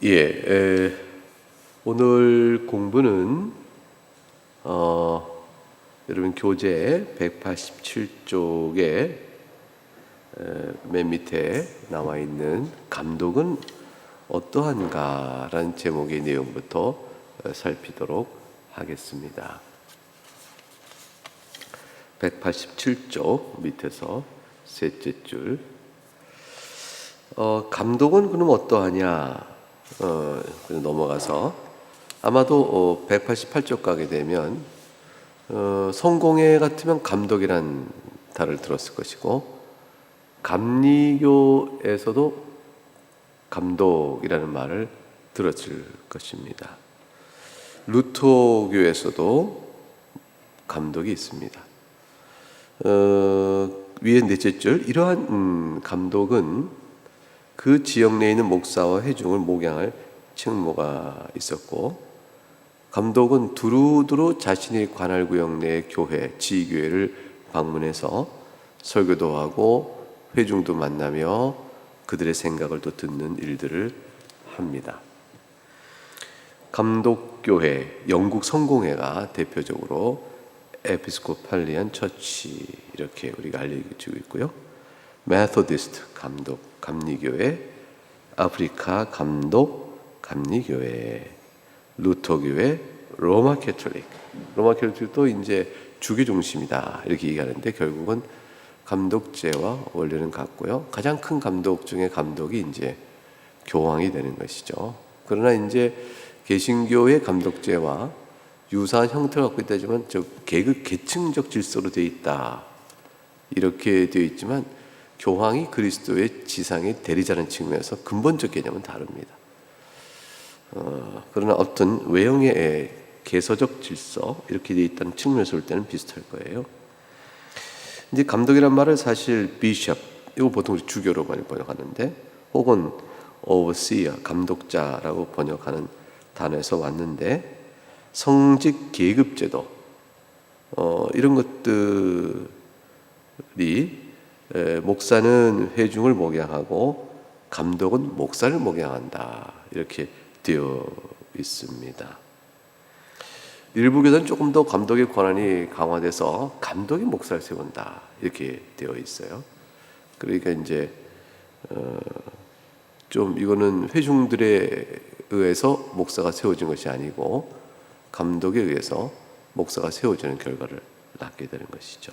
예, 오늘 공부는 여러분 교재 187쪽에 맨 밑에 나와 있는 감독은 어떠한가 라는 제목의 내용부터 살피도록 하겠습니다. 187쪽 밑에서 셋째 줄. 감독은 그럼 어떠하냐? 넘어가서 아마도 188쪽 가게 되면 성공회 같으면 감독이란 단어를 들었을 것이고, 감리교에서도 감독이라는 말을 들었을 것입니다. 루터교에서도 감독이 있습니다. 위에 넷째 줄, 이러한 감독은 그 지역 내에 있는 목사와 회중을 목양할 책무가 있었고, 감독은 두루두루 자신의 관할 구역 내 교회, 지교회를 방문해서 설교도 하고 회중도 만나며 그들의 생각을 또 듣는 일들을 합니다. 감독교회, 영국 성공회가 대표적으로 에피스코팔리안 처치 이렇게 우리가 알려지고 있고요. 메소디스트 감독, 감리교회, 아프리카 감독, 감리교회, 루터교회, 로마 캐톨릭. 로마 캐톨릭도 이제 주교 중심이다 이렇게 얘기하는데, 결국은 감독제와 원리는 같고요. 가장 큰 감독 중에 감독이 이제 교황이 되는 것이죠. 그러나 이제 개신교의 감독제와 유사한 형태를 갖고 있다지만 계층적 질서로 되어 있다 이렇게 되어 있지만, 교황이 그리스도의 지상의 대리자라는 측면에서 근본적 개념은 다릅니다. 그러나 어떤 외형의 개서적 질서 이렇게 되어 있다는 측면에서 볼 때는 비슷할 거예요. 이제 감독이란 말을 사실 비숍, 이거 보통 주교로 많이 번역하는데, 혹은 overseer, 감독자라고 번역하는 단어에서 왔는데, 성직 계급제도 이런 것들이 목사는 회중을 목양하고 감독은 목사를 목양한다 이렇게 되어 있습니다. 일부 교회는 조금 더 감독의 권한이 강화돼서 감독이 목사를 세운다 이렇게 되어 있어요. 그러니까 이제 좀 이거는 회중들에 의해서 목사가 세워진 것이 아니고 감독에 의해서 목사가 세워지는 결과를 낳게 되는 것이죠.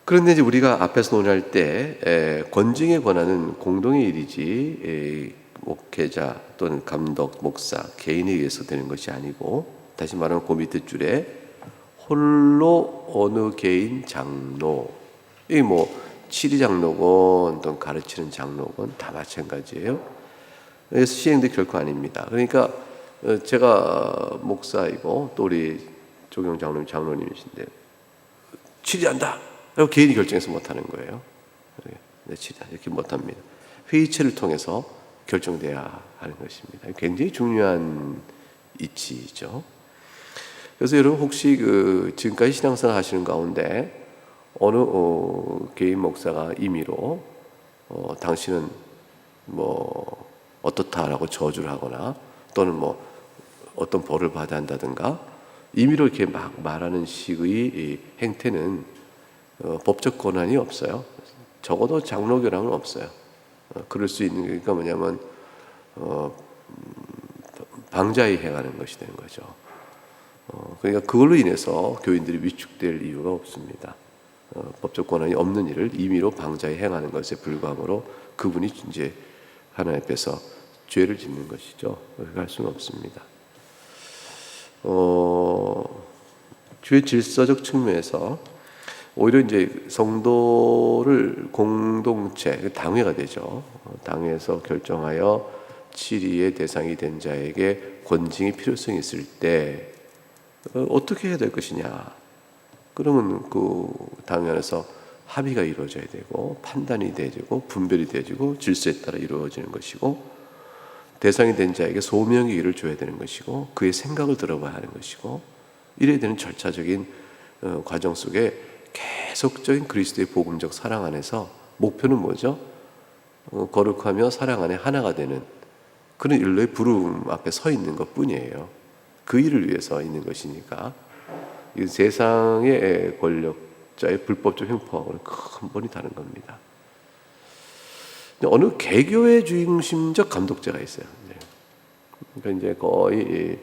그런데 이제 우리가 앞에서 논의할 때 권징의 권한은 공동의 일이지 목회자 또는 감독, 목사, 개인에 의해서 되는 것이 아니고, 다시 말하면 그 밑에 줄에 홀로 어느 개인 장로, 이 치리 장로건 또는 가르치는 장로건 다 마찬가지예요. 그래서 시행도 결코 아닙니다. 그러니까 제가 목사이고 또 우리 조경 장로님 장로님이신데 치리한다 그리고 개인이 결정해서 못하는 거예요. 네, 치리한다 이렇게 못합니다. 회의체를 통해서 결정돼야 하는 것입니다. 굉장히 중요한 이치죠. 그래서 여러분 혹시 지금까지 신앙생활 하시는 가운데 어느 개인 목사가 임의로 당신은 어떻다라고 저주를 하거나 또는 어떤 벌을 받아야 한다든가 임의로 이렇게 막 말하는 식의 행태는 법적 권한이 없어요. 적어도 장로교랑은 없어요. 그럴 수 있는 게 뭐냐면 방자히 행하는 것이 되는 거죠. 그러니까 그걸로 인해서 교인들이 위축될 이유가 없습니다. 법적 권한이 없는 일을 임의로 방자히 행하는 것에 불과하므로 그분이 이제 하나님 앞에서 죄를 짓는 것이죠. 그렇게 할 수는 없습니다. 죄 질서적 측면에서 오히려 이제 성도를 공동체, 당회가 되죠. 당회에서 결정하여 치리의 대상이 된 자에게 권징의 필요성이 있을 때 어떻게 해야 될 것이냐. 그러면 그 당회 안에서 합의가 이루어져야 되고 판단이 되어지고 분별이 되어지고 질서에 따라 이루어지는 것이고, 대상이 된 자에게 소명의 일을 줘야 되는 것이고 그의 생각을 들어봐야 하는 것이고, 이래야 되는 절차적인 과정 속에 계속적인 그리스도의 복음적 사랑 안에서 목표는 뭐죠? 거룩하며 사랑 안에 하나가 되는 그런 일로의 부름 앞에 서 있는 것뿐이에요. 그 일을 위해서 있는 것이니까 이 세상의 권력자의 불법적 행포하고는 근본이 다른 겁니다. 어느 개교의 중심적 감독자가 있어요. 그러니까 이제 거의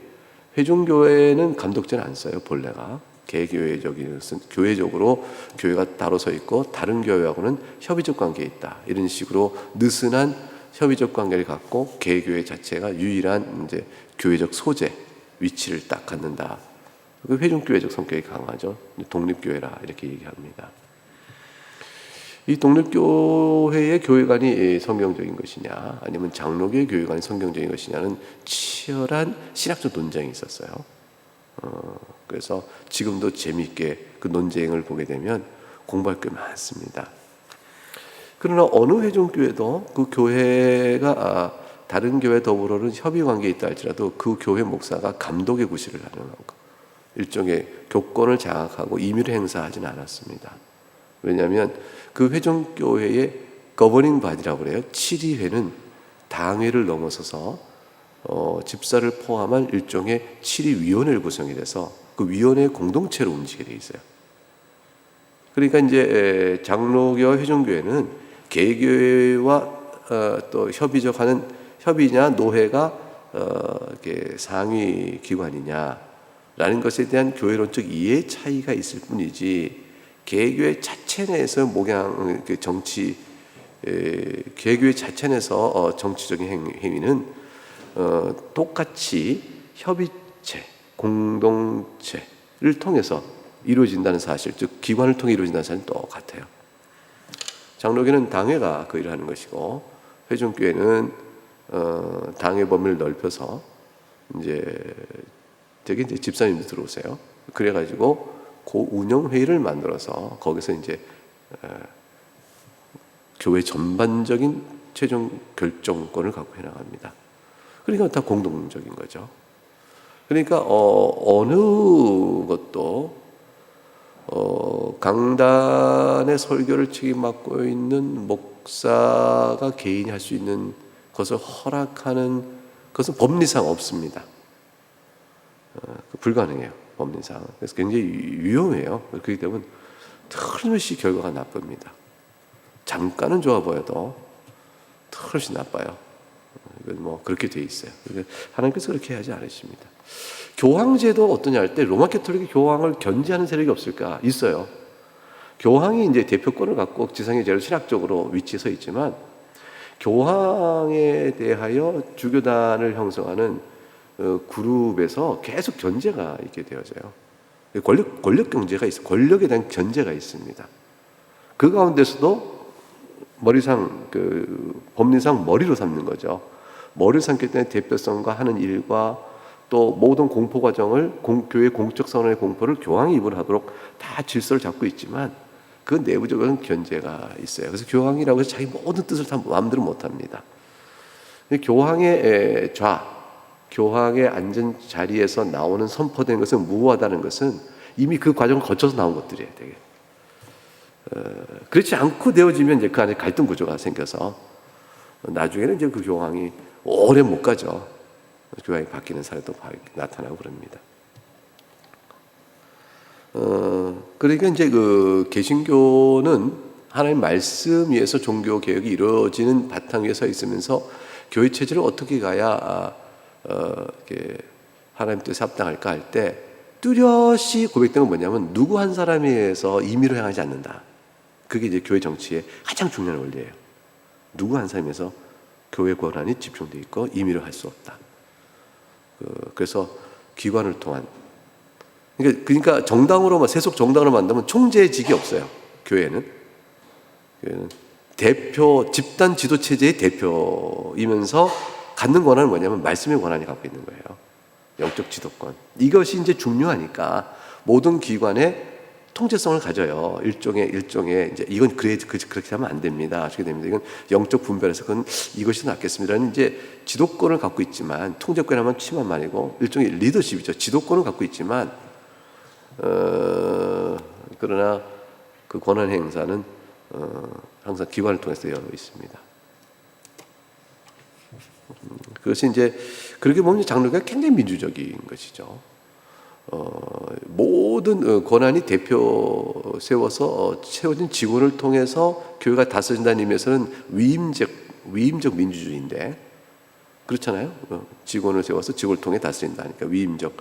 회중교회는 감독자는 안 써요. 본래가 개교회적인 것은 교회적으로 교회가 따로 서 있고 다른 교회하고는 협의적 관계에 있다. 이런 식으로 느슨한 협의적 관계를 갖고 개교회 자체가 유일한 이제 교회적 소재 위치를 딱 갖는다. 그 회중교회적 성격이 강하죠. 독립교회라 이렇게 얘기합니다. 이 독립교회의 교회관이 성경적인 것이냐 아니면 장로교의 교회관이 성경적인 것이냐는 치열한 신학적 논쟁이 있었어요. 그래서 지금도 재미있게 그 논쟁을 보게 되면 공부할 게 많습니다. 그러나 어느 회중교회도 그 교회가 다른 교회 더불어는 협의관계에 있다 할지라도 그 교회 목사가 감독의 구실을 하는 거, 일종의 교권을 장악하고 임의를 행사하지는 않았습니다. 왜냐하면 그 회중교회의 거버닝 바디라고 그래요. 7위회는 당회를 넘어서서 집사를 포함한 일종의 7위위원회를 구성이 돼서 그 위원회의 공동체로 움직이게 돼 있어요. 그러니까 이제 장로교와 회중교회는 개교회와 또 협의적하는 협의냐 노회가 이렇게 상위 기관이냐라는 것에 대한 교회론적 이해 차이가 있을 뿐이지 개교회 자체 내에서 목양 정치 개교회 자체 내에서 정치적인 행위는 똑같이 협의체 공동체를 통해서 이루어진다는 사실, 즉 기관을 통해 이루어진다는 사실은 똑같아요. 장로교는 당회가 그 일을 하는 것이고 회중교회는 당회 범위를 넓혀서 이제 되게 이제 집사님도 들어오세요. 그래가지고 그 운영 회의를 만들어서 거기서 이제 교회 전반적인 최종 결정권을 갖고 해나갑니다. 그러니까 다 공동적인 거죠. 그러니까 어느 것도 강단의 설교를 책임맡고 있는 목사가 개인이 할 수 있는 것을 허락하는 것은 법리상 없습니다. 불가능해요. 법리상. 그래서 굉장히 위험해요. 그렇기 때문에 틀림없이 결과가 나쁩니다. 잠깐은 좋아 보여도 틀림없이 나빠요. 이건 뭐 그렇게 돼 있어요. 하나님께서 그렇게 하지 않으십니다. 교황제도 어떠냐 할 때 로마 가톨릭이 교황을 견제하는 세력이 없을까? 있어요. 교황이 이제 대표권을 갖고 지상에 제일 신학적으로 위치에 서 있지만 교황에 대하여 주교단을 형성하는 그룹에서 계속 견제가 있게 되어져요. 권력 경제가 있어. 권력에 대한 견제가 있습니다. 그 가운데서도 머리상 법리상 머리로 삼는 거죠. 머리를 삼기 때문에 대표성과 하는 일과 또 모든 공포 과정을 교회 공적 선언의 공포를 교황이 입을하도록 다 질서를 잡고 있지만 그 내부적인 견제가 있어요. 그래서 교황이라고 해서 자기 모든 뜻을 다 마음대로 못합니다. 교황의 교황의 앉은 자리에서 나오는 선포된 것은 무효하다는 것은 이미 그 과정을 거쳐서 나온 것들이에요. 되게. 그렇지 않고 되어지면 이제 그 안에 갈등 구조가 생겨서 나중에는 이제 그 교황이 오래 못 가죠. 교황이 바뀌는 사례도 나타나고 그럽니다. 그러니까 이제 그 개신교는 하나님 말씀 위에서 종교 개혁이 이루어지는 바탕 위에 서 있으면서 교회 체제를 어떻게 가야 이렇게 하나님 뜻에 합당할까 할 때 뚜렷이 고백된 건 뭐냐면 누구 한 사람에 의해서 임의로 행하지 않는다. 그게 이제 교회 정치의 가장 중요한 원리예요. 누구 한 사람에서 교회 권한이 집중되어 있고 임의로 할 수 없다. 그래서 기관을 통한 그러니까 정당으로 세속 정당으로 만들면 총재직이 없어요. 교회는 대표 집단 지도 체제의 대표이면서 갖는 권한은 뭐냐면 말씀의 권한이 갖고 있는 거예요. 영적 지도권. 이것이 이제 중요하니까 모든 기관의 통제성을 가져요. 일종의 이제 이건 그렇게 하면 안 됩니다. 어떻게 됩니다. 이건 영적 분별해서 그건 이것이 낫겠습니다는 이제 지도권을 갖고 있지만 통제권이라면 치만만이고 일종의 리더십이죠. 지도권을 갖고 있지만 그러나 그 권한 행사는 항상 기관을 통해서 되어 있습니다. 그것이 이제 그렇게 보면 장로교가 굉장히 민주적인 것이죠. 모든 권한이 대표 세워서 채워진 직원을 통해서 교회가 다스린다는 의미에서는 위임적 민주주의인데 그렇잖아요. 직원을 세워서 직원을 통해 다스린다니까 위임적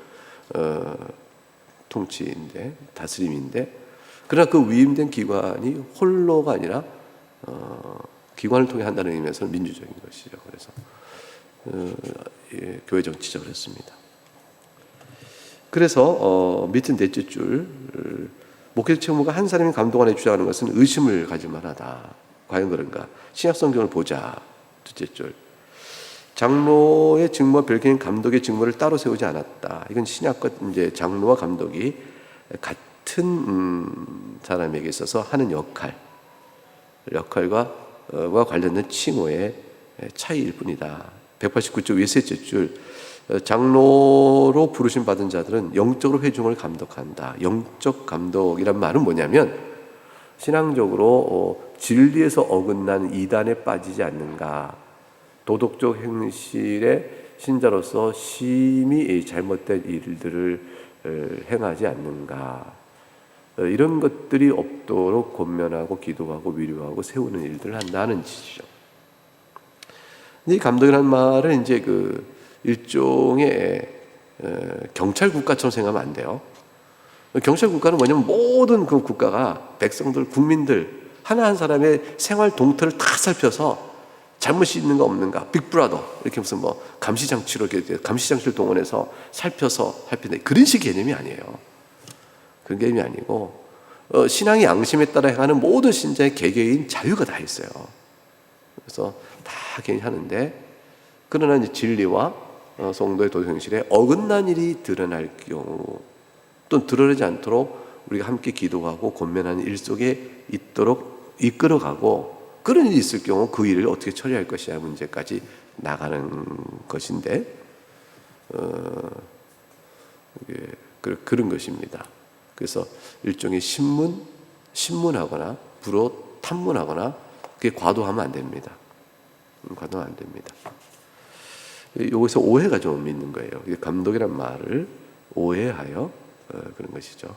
통치인데 다스림인데 그러나 그 위임된 기관이 홀로가 아니라 기관을 통해 한다는 의미에서는 민주적인 것이죠. 그래서 교회 정치적 그렇습니다. 그래서 밑은 넷째 줄 목회자 책무가 한 사람이 감독 안에 주장하는 것은 의심을 가질 만하다. 과연 그런가? 신약 성경을 보자. 둘째 줄 장로의 직무와 별개인 감독의 직무를 따로 세우지 않았다. 이건 신약과 이제 장로와 감독이 같은 사람에게 있어서 하는 역할과 관련된 칭호의 차이일 뿐이다. 189쪽 위셋째 줄 장로로 부르심 받은 자들은 영적으로 회중을 감독한다. 영적 감독이란 말은 뭐냐면 신앙적으로 진리에서 어긋난 이단에 빠지지 않는가, 도덕적 행실에 신자로서 심히 잘못된 일들을 행하지 않는가, 이런 것들이 없도록 권면하고 기도하고 위로하고 세우는 일들을 한다는 뜻이죠. 이 감독이라는 말은 이제 그 일종의 경찰 국가처럼 생각하면 안 돼요. 경찰 국가는 뭐냐면 모든 그 국가가 백성들, 국민들 하나 한 사람의 생활 동태를 다 살펴서 잘못이 있는가 없는가, 빅브라더 이렇게 무슨 뭐 감시장치로 이렇게 감시장치를 동원해서 살펴서 살피는 그런 식의 개념이 아니에요. 그런 개념이 아니고 신앙의 양심에 따라 행하는 모든 신자의 개개인 자유가 다 있어요. 그래서 다 개인이 하는데 그러나 이제 진리와 성도의 도덕 행실에 어긋난 일이 드러날 경우 또는 드러나지 않도록 우리가 함께 기도하고 권면하는 일 속에 있도록 이끌어가고 그런 일이 있을 경우 그 일을 어떻게 처리할 것이냐 문제까지 나가는 것인데 그런 것입니다. 그래서 일종의 신문하거나 불어 탐문하거나 그게 과도하면 안 됩니다. 과도하면 안 됩니다. 여기서 오해가 좀 있는 거예요. 감독이란 말을 오해하여 그런 것이죠.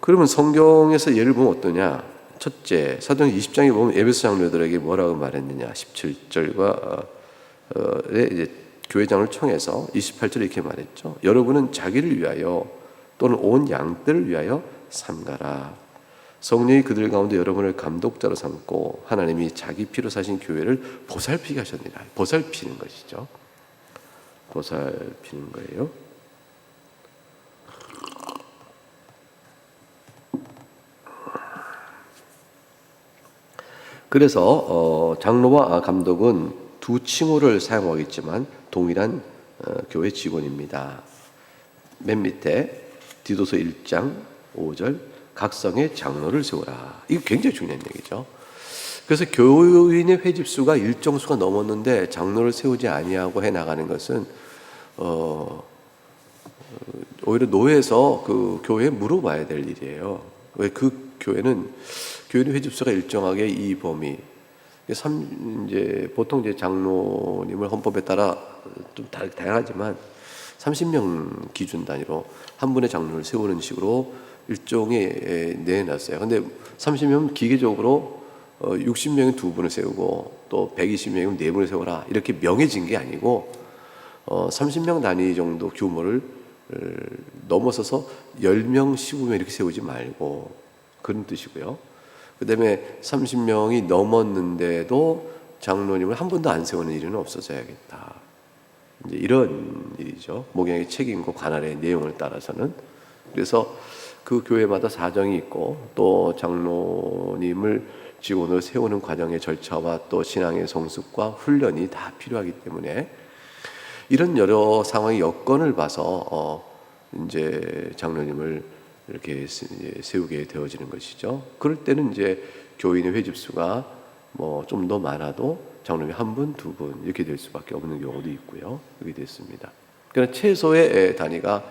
그러면 성경에서 예를 보면 어떠냐? 첫째, 사도행 20장에 보면 에베소 장로들에게 뭐라고 말했느냐? 17절과 이제 교회장을 총해서 28절에 이렇게 말했죠. 여러분은 자기를 위하여 또는 온 양들을 위하여 삼가라. 성령이 그들 가운데 여러분을 감독자로 삼고 하나님이 자기 피로 사신 교회를 보살피게 하셨느니라. 보살피는 것이죠. 보살피는 거예요. 그래서 장로와 감독은 두 칭호를 사용하겠지만 동일한 교회 직원입니다. 맨 밑에 디도서 1장 5절 각성의 장로를 세우라. 이거 굉장히 중요한 얘기죠. 그래서 교인의 회집수가 일정 수가 넘었는데 장로를 세우지 아니하고 해나가는 것은 오히려 노회에서 그 교회에 물어봐야 될 일이에요. 왜 그 교회는 교인의 회집수가 일정하게 이 범위 이제 보통 이제 장로님을 헌법에 따라 좀 다양하지만 30명 기준 단위로 한 분의 장로를 세우는 식으로 일종의 내놨어요. 근데 30명 기계적으로 60명은 두 분을 세우고 또 120명은 네 분을 세워라 이렇게 명해진 게 아니고 30명 단위 정도 규모를 넘어서서 10명, 15명 이렇게 세우지 말고 그런 뜻이고요. 그 다음에 30명이 넘었는데도 장로님을 한 번도 안 세우는 일은 없어져야겠다. 이제 이런 일이죠. 목양의 책임과 관할의 내용을 따라서는. 그래서 그 교회마다 사정이 있고 또 장로님을 직원으로 세우는 과정의 절차와 또 신앙의 성숙과 훈련이 다 필요하기 때문에 이런 여러 상황의 여건을 봐서 이제 장로님을 이렇게 세우게 되어지는 것이죠. 그럴 때는 이제 교인의 회집수가 뭐 좀 더 많아도 장로님이 한 분, 두 분 이렇게 될 수밖에 없는 경우도 있고요. 그렇게 됐습니다. 그러나 최소의 단위가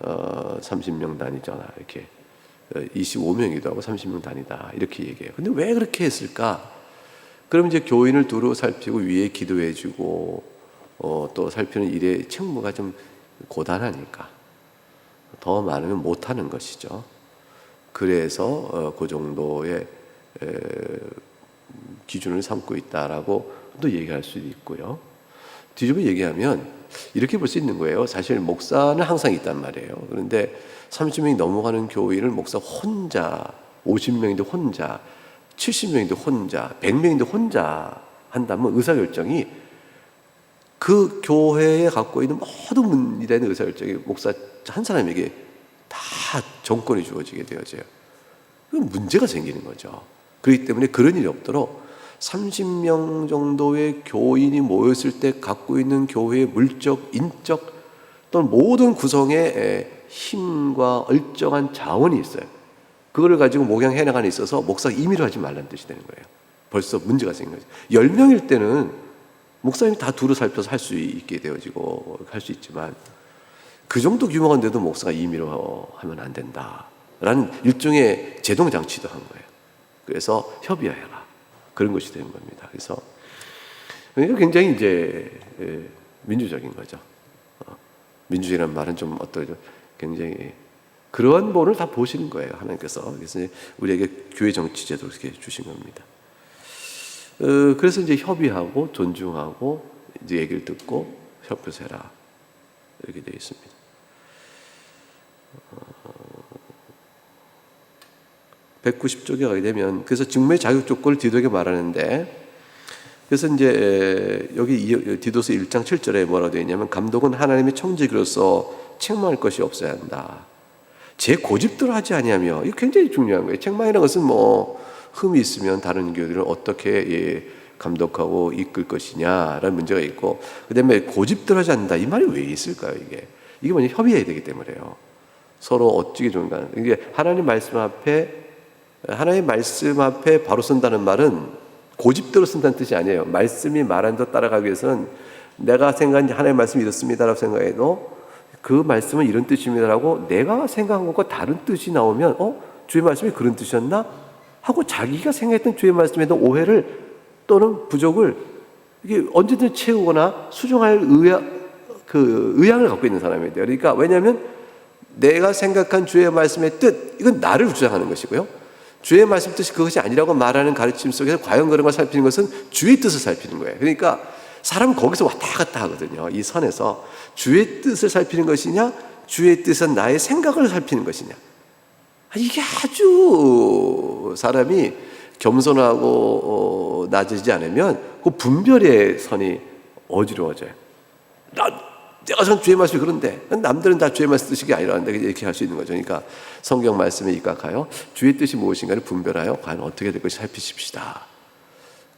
30명 단위잖아. 이렇게 25명이기도 하고 30명 단위다. 이렇게 얘기해요. 근데 왜 그렇게 했을까? 그럼 이제 교인을 두루 살피고 위에 기도해주고 또 살피는 일의 책무가 좀 고단하니까 더 많으면 못하는 것이죠. 그래서 그 정도의 기준을 삼고 있다라고 또 얘기할 수도 있고요. 뒤집어 얘기하면 이렇게 볼 수 있는 거예요. 사실 목사는 항상 있단 말이에요. 그런데 30명이 넘어가는 교회를 목사 혼자, 50명인데 혼자, 70명인데 혼자, 100명인데 혼자 한다면 의사결정이 그 교회에 갖고 있는 모든 문제에 의사결정이 목사 한 사람에게 다 정권이 주어지게 되어져요. 그럼 문제가 생기는 거죠. 그렇기 때문에 그런 일이 없도록 30명 정도의 교인이 모였을 때 갖고 있는 교회의 물적, 인적 또는 모든 구성에 힘과 얼정한 자원이 있어요. 그거를 가지고 목양해 나가는 데 있어서 목사가 임의로 하지 말라는 뜻이 되는 거예요. 벌써 문제가 생긴 거죠. 10명일 때는 목사님이 다 두루 살펴서 할 수 있게 되어지고 할 수 있지만 그 정도 규모가 돼도 목사가 임의로 하면 안 된다라는 일종의 제동장치도 한 거예요. 그래서 협의해라. 그런 것이 되는 겁니다. 그래서 그러니까 굉장히 이제 민주적인 거죠. 민주주의라는 말은 좀 어떠죠? 굉장히 그러한 본을 다 보시는 거예요. 하나님께서. 그래서 우리에게 교회 정치 제도를 이렇게 주신 겁니다. 그래서 이제 협의하고 존중하고 이제 얘기를 듣고 협조해서 해라. 이렇게 되어 있습니다. 190쪽에 가게 되면 그래서 직무의 자격 조건을 디도에게 말하는데 그래서 이제 여기 디도서 1장 7절에 뭐라고 되어 있냐면 감독은 하나님의 청지기로서 책망할 것이 없어야 한다. 제 고집대로 하지 아니하며 이거 굉장히 중요한 거예요. 책망이라는 것은 뭐 흠이 있으면 다른 교회들을 어떻게 감독하고 이끌 것이냐라는 문제가 있고 그다음에 고집대로 하지 않는다. 이 말이 왜 있을까요? 이게 뭐냐 협의해야 되기 때문에요. 서로 어찌게 좋은가. 이게 하나님 말씀 앞에 바로 쓴다는 말은 고집대로 쓴다는 뜻이 아니에요. 말씀이 말한 대로 따라가기 위해서는 내가 생각한 하나님의 말씀이 이렇습니다라고 생각해도 그 말씀은 이런 뜻입니다라고 내가 생각한 것과 다른 뜻이 나오면 주의 말씀이 그런 뜻이었나? 하고 자기가 생각했던 주의 말씀에 대한 오해를 또는 부족을 이게 언제든 채우거나 수정할 의향을 갖고 있는 사람이 돼요. 그러니까 왜냐하면 내가 생각한 주의 말씀의 뜻 이건 나를 주장하는 것이고요. 주의 말씀 뜻이 그것이 아니라고 말하는 가르침 속에서 과연 그런 걸 살피는 것은 주의 뜻을 살피는 거예요. 그러니까 사람은 거기서 왔다 갔다 하거든요. 이 선에서 주의 뜻을 살피는 것이냐 주의 뜻은 나의 생각을 살피는 것이냐 이게 아주 사람이 겸손하고 낮아지지 않으면 그 분별의 선이 어지러워져요. 내가 전 주의 말씀이 그런데 남들은 다 주의 말씀 뜻이 아니라는데 이렇게 할 수 있는 거죠. 그러니까 성경 말씀에 입각하여 주의 뜻이 무엇인가를 분별하여 과연 어떻게 될 것인지 살피십시다.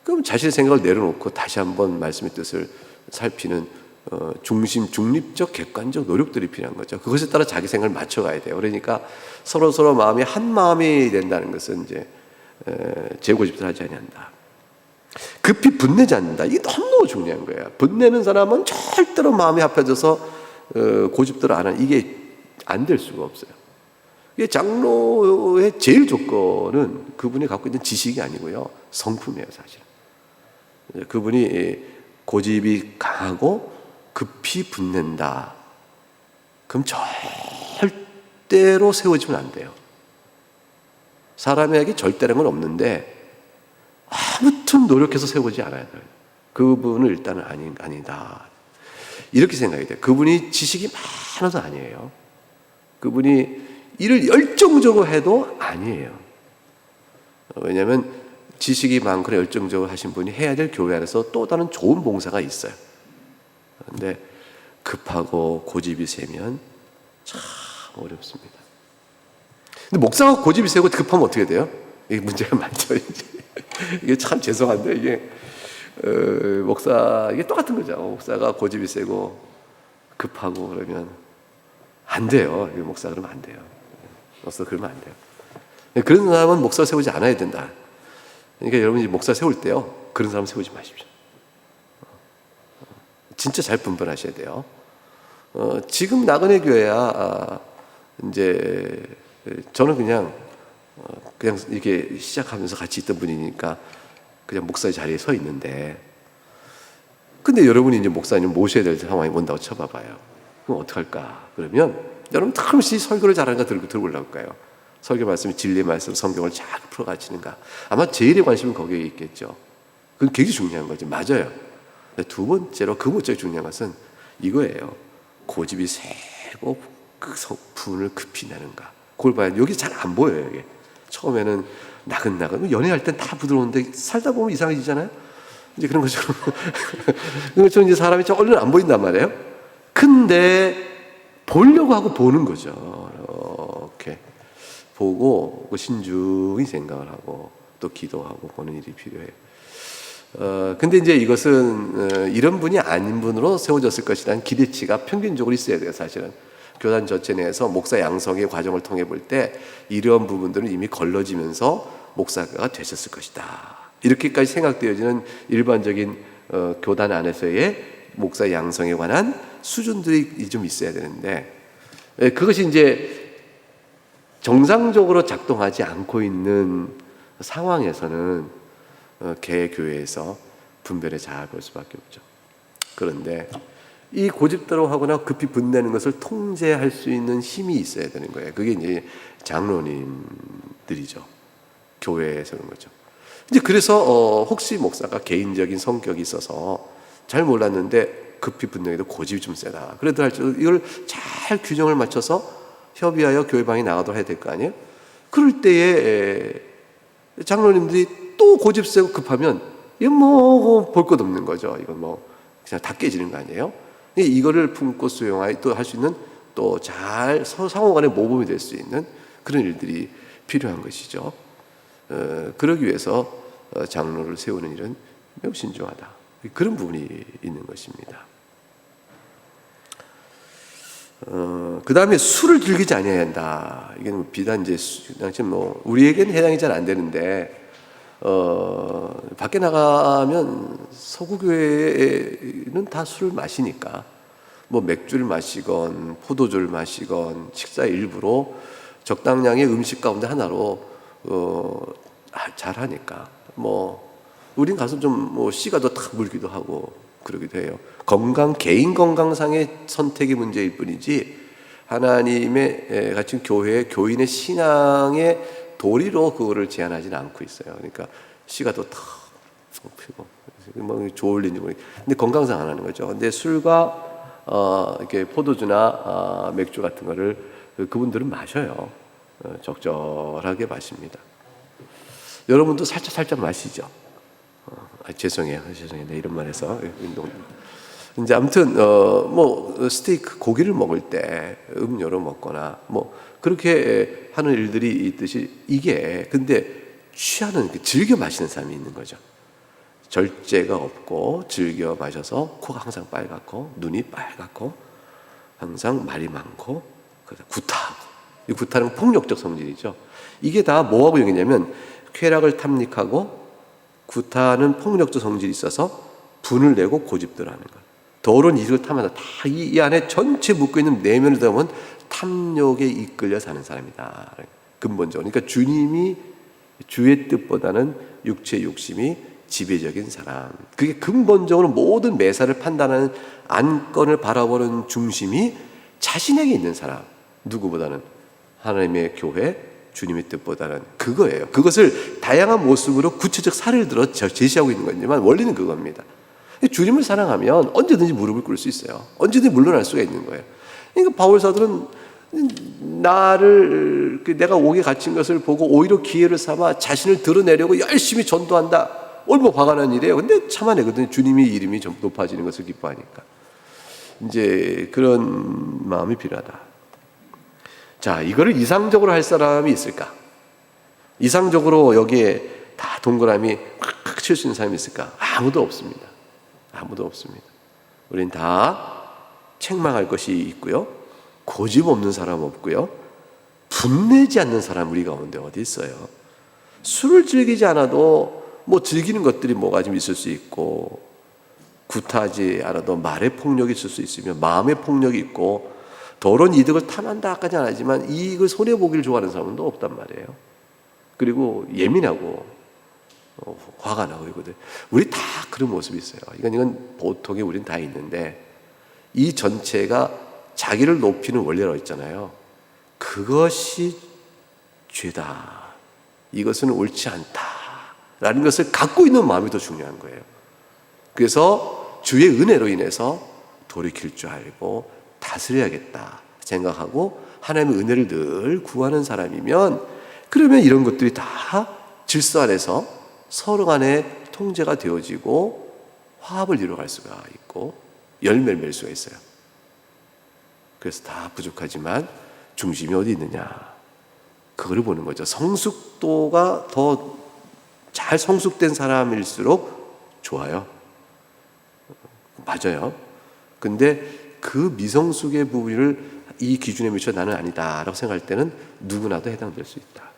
그럼 자신의 생각을 내려놓고 다시 한번 말씀의 뜻을 살피는 중립적 객관적 노력들이 필요한 거죠. 그것에 따라 자기 생각을 맞춰가야 돼요. 그러니까 서로 마음이 한 마음이 된다는 것은 이제 재고집들 하지 아니한다. 급히 분내지 않는다. 이게 너무 중요한 거예요. 분내는 사람은 절대로 마음이 합해져서 고집대로 안 하는 이게 안 될 수가 없어요. 이게 장로의 제일 조건은 그분이 갖고 있는 지식이 아니고요. 성품이에요, 사실. 그분이 고집이 강하고 급히 분낸다. 그럼 절대로 세워지면 안 돼요. 사람에게 절대라는 건 없는데 아무튼 노력해서 세우지 않아야 돼요. 그분은 일단은 아니다. 이렇게 생각이 돼요. 그분이 지식이 많아도 아니에요. 그분이 일을 열정적으로 해도 아니에요. 왜냐하면 지식이 많거나 열정적으로 하신 분이 해야 될 교회 안에서 또 다른 좋은 봉사가 있어요. 그런데 급하고 고집이 세면 참 어렵습니다. 근데 목사가 고집이 세고 급하면 어떻게 돼요? 이게 문제가 많죠. 이게 참 죄송한데 이게 이게 똑같은 거죠. 목사가 고집이 세고 급하고 그러면 안 돼요. 목사 그러면 안 돼요. 목사 그러면 안 돼요. 그런 사람은 목사 세우지 않아야 된다. 그러니까 여러분이 목사 세울 때요, 그런 사람 세우지 마십시오. 진짜 잘 분별하셔야 돼요. 지금 나그네 교회야 이제 저는 그냥 이렇게 시작하면서 같이 있던 분이니까 그냥 목사의 자리에 서 있는데, 근데 여러분이 이제 목사님 모셔야 될 상황이 온다고 쳐봐봐요. 그럼 어떡할까? 그러면 여러분 털없이 설교를 잘하는가 들고 올라올까요? 설교 말씀이 진리의 말씀, 성경을 잘 풀어가시는가? 아마 제일의 관심은 거기에 있겠죠. 그건 굉장히 중요한 거지. 맞아요. 근데 두 번째로 그 못지않게 중요한 것은 이거예요. 고집이 세고 그 분을 급히 내는가. 그걸 봐야 여기 잘 안 보여요. 이게 처음에는 나긋나긋 연애할 땐 다 부드러운데 살다 보면 이상해지잖아요. 이제 그런 것처럼 그런 것처럼 이제 사람이 좀 얼른 안 보인단 말이에요. 근데 보려고 하고 보는 거죠. 이렇게 보고 신중히 생각을 하고 또 기도하고 보는 일이 필요해요. 근데 이제 이것은 이런 분이 아닌 분으로 세워졌을 것이라는 기대치가 평균적으로 있어야 돼요. 사실은 교단 전체 내에서 목사 양성의 과정을 통해 볼 때 이런 부분들은 이미 걸러지면서 목사가 되셨을 것이다. 이렇게까지 생각되어지는 일반적인 교단 안에서의 목사 양성에 관한 수준들이 좀 있어야 되는데, 그것이 이제 정상적으로 작동하지 않고 있는 상황에서는 개교회에서 분별에 자할 수밖에 없죠. 그런데 이 고집대로 하거나 급히 분내는 것을 통제할 수 있는 힘이 있어야 되는 거예요. 그게 이제 장로님들이죠. 교회에서 그런 거죠. 이제 그래서 혹시 목사가 개인적인 성격이 있어서 잘 몰랐는데 급히 분내기도 고집이 좀 세다. 그래도 할지라도 이걸 잘 균형을 맞춰서 협의하여 교회방에 나가도록 해야 될 거 아니에요? 그럴 때에 장로님들이 또 고집 세고 급하면 이건 뭐 볼 것 없는 거죠. 이건 뭐 그냥 다 깨지는 거 아니에요? 이거를 품고 수용하여 또 할 수 있는 또 잘 상호간의 모범이 될 수 있는 그런 일들이 필요한 것이죠. 그러기 위해서 장로를 세우는 일은 매우 신중하다. 그런 부분이 있는 것입니다. 그 다음에 술을 즐기지 아니해야 한다. 이게 비단 이제 우리에게는 해당이 잘 안 되는데, 밖에 나가면 서구교회는 다 술을 마시니까 뭐 맥주를 마시건 포도주를 마시건 식사 일부로 적당량의 음식 가운데 하나로 잘하니까 뭐 우린 가서 좀 뭐 씨가 더 탁 물기도 하고 그러기도 해요. 개인 건강상의 선택의 문제일 뿐이지 하나님의 같은 교회의 교인의 신앙의 도리로 그거를 제한하지는 않고 있어요. 그러니까 씨가 더 탁 피고 뭐 좋을는지 모르겠는데 근데 건강상 안 하는 거죠. 근데 술과 이렇게 포도주나 맥주 같은 거를 그분들은 마셔요. 적절하게 마십니다. 여러분도 살짝 마시죠. 죄송해요. 네, 이런 말 해서. 이제 아무튼, 뭐, 스테이크, 고기를 먹을 때 음료로 먹거나, 뭐, 그렇게 하는 일들이 있듯이 이게, 근데 즐겨 마시는 사람이 있는 거죠. 절제가 없고, 즐겨 마셔서 코가 항상 빨갛고, 눈이 빨갛고, 항상 말이 많고, 구타하고. 이 구타는 폭력적 성질이죠. 이게 다 뭐하고 연결냐면, 쾌락을 탐닉하고 구타하는 폭력적 성질이 있어서 분을 내고 고집들하는 거예요. 더러운 이익을 탐하다. 다 이 안에 전체 묶여 있는 내면을 보면 탐욕에 이끌려 사는 사람이다. 근본적으로. 그러니까 주님이 주의 뜻보다는 육체의 욕심이 지배적인 사람. 그게 근본적으로 모든 매사를 판단하는 안건을 바라보는 중심이 자신에게 있는 사람. 누구보다는 하나님의 교회, 주님의 뜻보다는 그거예요. 그것을 다양한 모습으로 구체적 사례를 들어 제시하고 있는 거지만 원리는 그겁니다. 주님을 사랑하면 언제든지 무릎을 꿇을 수 있어요. 언제든지 물러날 수가 있는 거예요. 그러니까 바울 사도는 내가 옥에 갇힌 것을 보고 오히려 기회를 삼아 자신을 드러내려고 열심히 전도한다. 얼마나 화가 난 일이에요. 근데 참아내거든요. 주님의 이름이 좀 높아지는 것을 기뻐하니까. 이제 그런 마음이 필요하다. 자, 이거를 이상적으로 할 사람이 있을까? 이상적으로 여기에 다 동그라미 꽉 칠 수 있는 사람이 있을까? 아무도 없습니다. 아무도 없습니다. 우린 다 책망할 것이 있고요. 고집 없는 사람 없고요. 분내지 않는 사람 우리 가운데 어디 있어요? 술을 즐기지 않아도 뭐 즐기는 것들이 뭐가 좀 있을 수 있고, 구타하지 않아도 말의 폭력이 있을 수 있으며 마음의 폭력이 있고, 더러운 이득을 탐한다까지는 안 하지만 이익을 손해보기를 좋아하는 사람은 또 없단 말이에요. 그리고 예민하고 화가 나고 이거든. 우리 다 그런 모습이 있어요. 이건 보통에 우린 다 있는데 이 전체가 자기를 높이는 원리라고 있잖아요. 그것이 죄다. 이것은 옳지 않다라는 것을 갖고 있는 마음이 더 중요한 거예요. 그래서 주의 은혜로 인해서 돌이킬 줄 알고 다스려야겠다 생각하고 하나님의 은혜를 늘 구하는 사람이면 그러면 이런 것들이 다 질서 안에서 서로 간에 통제가 되어지고 화합을 이루어갈 수가 있고 열매를 맺을 수가 있어요. 그래서 다 부족하지만 중심이 어디 있느냐 그걸 보는 거죠. 성숙도가 더 잘 성숙된 사람일수록 좋아요. 맞아요. 근데 그 미성숙의 부분을 이 기준에 미쳐 나는 아니다라고 생각할 때는 누구나도 해당될 수 있다.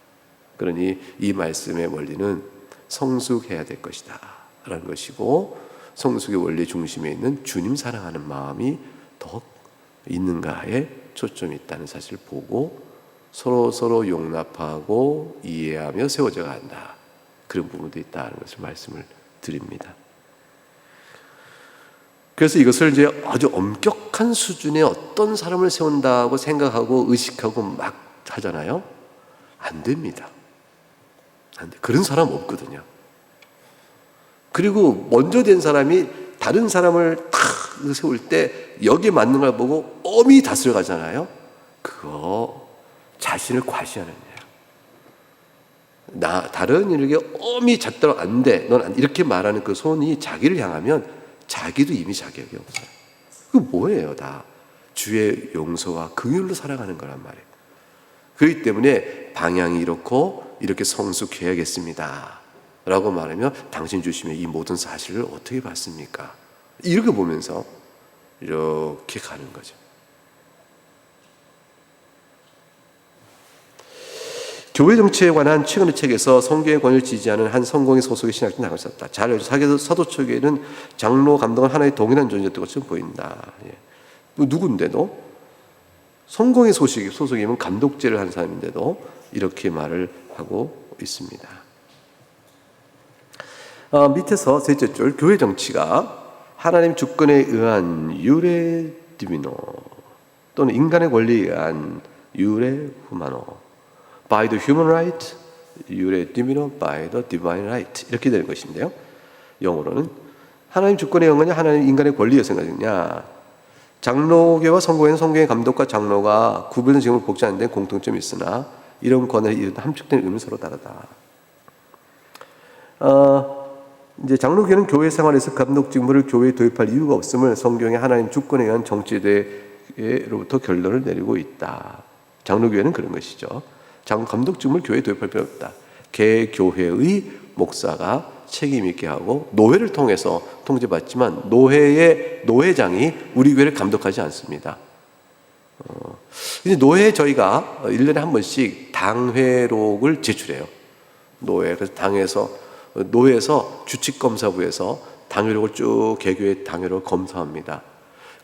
그러니 이 말씀의 원리는 성숙해야 될 것이다 라는 것이고 성숙의 원리 중심에 있는 주님 사랑하는 마음이 더 있는가에 초점이 있다는 사실을 보고 서로 용납하고 이해하며 세워져 간다. 그런 부분도 있다는 것을 말씀을 드립니다. 그래서 이것을 이제 아주 엄격한 수준의 어떤 사람을 세운다고 생각하고 의식하고 막 하잖아요. 안 됩니다. 안 돼. 그런 사람 없거든요. 그리고 먼저 된 사람이 다른 사람을 탁 세울 때 여기에 맞는 걸 보고 엄히 다스려 가잖아요. 그거 자신을 과시하는 거예요. 다른 이에게 엄히 잣대로 안 돼. 넌 안 돼. 이렇게 말하는 그 손이 자기를 향하면 자기도 이미 자격이 없어요. 그거 뭐예요? 다 주의 용서와 긍휼로 살아가는 거란 말이에요. 그렇기 때문에 방향이 이렇고 이렇게 성숙해야겠습니다 라고 말하면 당신 주시면 이 모든 사실을 어떻게 봤습니까? 이렇게 보면서 이렇게 가는 거죠. 교회 정치에 관한 최근의 책에서 성경의 권위를 지지하는 한 성공의 소속의 신학자는 나가 썼다. 잘 알죠. 사도 초기에는 장로, 감독은 하나의 동일한 존재였던 것처럼 보인다. 누군데도 성공의 소속이면 감독제를 한 사람인데도 이렇게 말을 하고 있습니다. 밑에서 셋째 줄 교회 정치가 하나님 주권에 의한 유레 디비노 또는 인간의 권리에 의한 유레 후마노 by the human right, 유레 디비노 by the divine right 이렇게 되는 것인데요. 영어로는 하나님 주권에 의한 거냐 하나님 인간의 권리에 생각하느냐. 장로교와 성공회는 성경의 감독과 장로가 구별된 직업을 복지하는 데 공통점이 있으나 이런 권한이 이런 함축된 의미는 서로 다르다. 이제 장로교는 교회 생활에서 감독 직무를 교회에 도입할 이유가 없음을 성경의 하나님 주권에 의한 정치대로부터 결론을 내리고 있다. 장로교회는 그런 것이죠. 감독 직무를 교회에 도입할 필요 없다. 개교회의 목사가 책임 있게 하고 노회를 통해서 통제받지만 노회장이 우리 교회를 감독하지 않습니다. 이제 노회에 저희가 1년에 한 번씩 당회록을 제출해요. 그래서 노회에서 주칙검사부에서 당회록을 쭉 개교의 당회록을 검사합니다.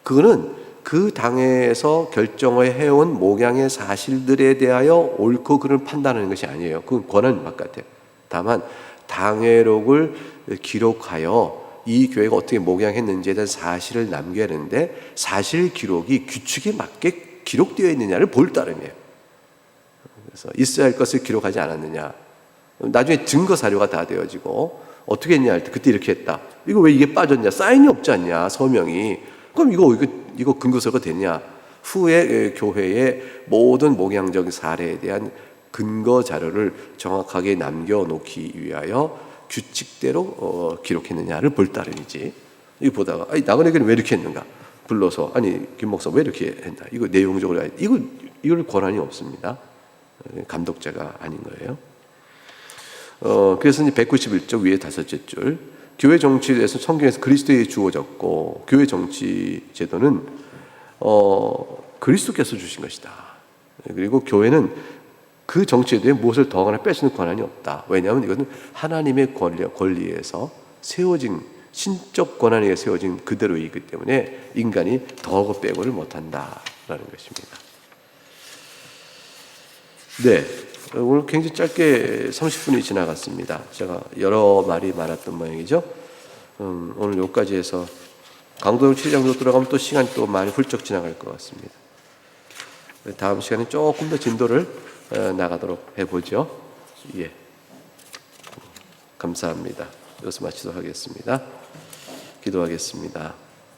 그거는 그 당회에서 결정을 해온 목양의 사실들에 대하여 옳고 그름을 판단하는 것이 아니에요. 그건 권한 바깥에. 다만 당회록을 기록하여 이 교회가 어떻게 목양했는지에 대한 사실을 남겨야 하는데 사실 기록이 규칙에 맞게 기록되어 있느냐를 볼 따름이에요. 그래서 있어야 할 것을 기록하지 않았느냐. 나중에 증거 사료가 다 되어지고 어떻게 했냐 할 때 그때 이렇게 했다. 이거 왜 이게 빠졌냐? 사인이 없지 않냐? 서명이. 그럼 이거 근거서가 되냐? 후에 교회의 모든 목양적 사례에 대한 근거 자료를 정확하게 남겨놓기 위하여 규칙대로 기록했느냐를 볼 따름이지. 이거 보다가 나그네교는 왜 이렇게 했는가? 불러서 김 목사 왜 이렇게 했나? 이거 내용적으로 이걸 권한이 없습니다. 감독자가 아닌 거예요. 그래서 이제 191쪽 위에 다섯째 줄 교회 정치에 대해서 성경에서 그리스도에 주어졌고 교회 정치 제도는 그리스도께서 주신 것이다. 그리고 교회는 그 정치에 대해 무엇을 더하거나 뺏는 권한이 없다. 왜냐하면 이것은 하나님의 권리에서 세워진 신적 권한에 세워진 그대로이기 때문에 인간이 더하고 빼고를 못한다라는 것입니다. 네, 오늘 굉장히 짧게 30분이 지나갔습니다. 제가 여러 말이 많았던 모양이죠. 오늘 여기까지 해서 강도역 7장도 들어가면 또 시간이 또 많이 훌쩍 지나갈 것 같습니다. 다음 시간에 조금 더 진도를 나가도록 해보죠. 예. 감사합니다. 여기서 마치도록 하겠습니다. 기도하겠습니다.